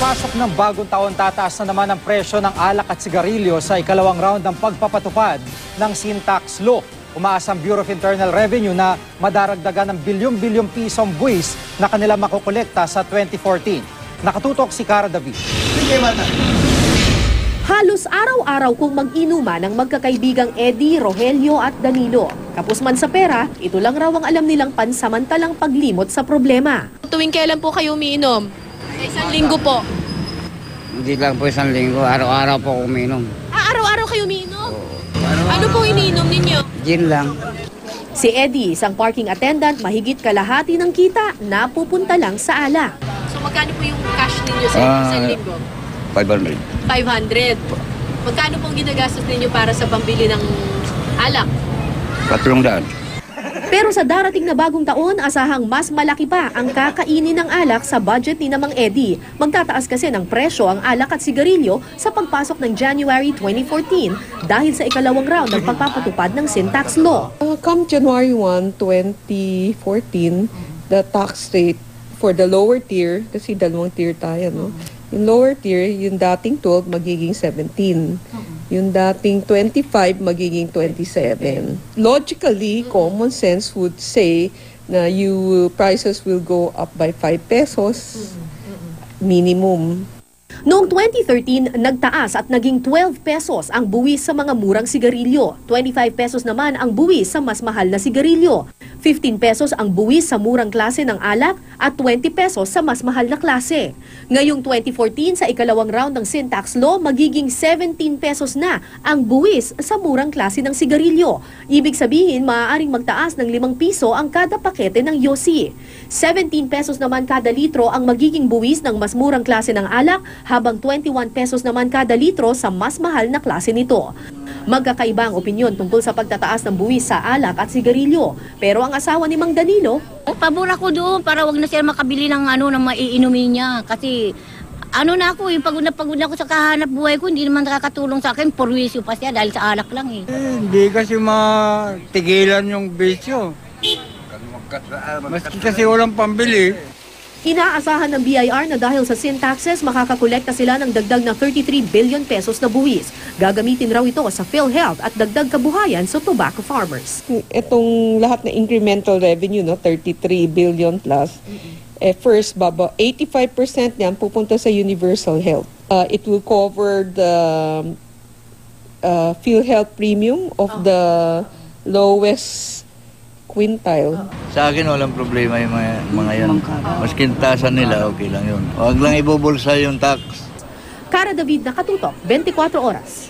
Pagpasok ng bagong taon, tataas na naman ang presyo ng alak at sigarilyo sa ikalawang round ng pagpapatupad ng sin tax law. Umaasa ang Bureau of Internal Revenue na madaragdagan ng bilyong-bilyong pisong buwis na kanila makukolekta sa 2014. Nakatutok si Cara David. Halos araw-araw kong mag-inuman ng magkakaibigang Eddie, Rogelio at Danilo. Kapos man sa pera, ito lang raw ang alam nilang pansamantalang paglimot sa problema. Tuwing kailan po kayo umiinom? Isang linggo po. Hindi lang po isang linggo, araw-araw po ako umiinom. Araw-araw kayo umiinom? Ano po iniinom ninyo? Gin lang. Si Eddie, isang parking attendant, mahigit kalahati ng kita, napupunta lang sa alak. So magkano po yung cash ninyo sa isang linggo? 500. 500. Magkano pong ginagastos ninyo para sa pambili ng alak? 400. Pero sa darating na bagong taon, asahang mas malaki pa ang kakainin ng alak sa budget ni Namang Eddie. Magtataas kasi ng presyo ang alak at sigarilyo sa pagpasok ng January 2014 dahil sa ikalawang round ng pagpapatupad ng sin tax law. Come January 1, 2014, the tax rate for the lower tier, kasi dalawang tier tayo, no? Yung lower tier, yung dating 12 magiging 17. Yung dating 25 magiging 27. Logically, common sense would say na prices will go up by 5 pesos minimum. Noong 2013, nagtaas at naging 12 pesos ang buwis sa mga murang sigarilyo. 25 pesos naman ang buwis sa mas mahal na sigarilyo. 15 pesos ang buwis sa murang klase ng alak at 20 pesos sa mas mahal na klase. Ngayong 2014, sa ikalawang round ng sin tax law, magiging 17 pesos na ang buwis sa murang klase ng sigarilyo. Ibig sabihin, maaaring magtaas ng 5 piso ang kada pakete ng yosi. 17 pesos naman kada litro ang magiging buwis ng mas murang klase ng alak, habang 21 pesos naman kada litro sa mas mahal na klase nito. Magkakaiba ang opinyon tungkol sa pagtataas ng buwis sa alak at sigarilyo. Pero ang asawa ni Mang Danilo, pabor ako doon para wag na siya makabili ng na maiinumin niya. Kasi na ako, pagod na ako sa kahanap buhay ko, hindi naman nakakatulong sa akin. Porwisyo pa siya dahil sa alak lang eh. Hindi kasi matigilan yung bisyo. Maski kasi walang pambili. inaasahan ng BIR na dahil sa sin taxes, makakakolekta sila ng dagdag na 33 billion pesos na buwis. Gagamitin raw ito sa PhilHealth at dagdag kabuhayan sa tobacco farmers. Itong lahat na incremental revenue, 33 billion plus, first, 85% niyan pupunta sa universal health. It will cover the PhilHealth premium of the lowest quintile. Sa akin walang problema yung mga yan. Mas kintasan nila, okay lang yun. Huwag lang ibubulsa yung tax. Cara David, Nakatutok, 24 Oras.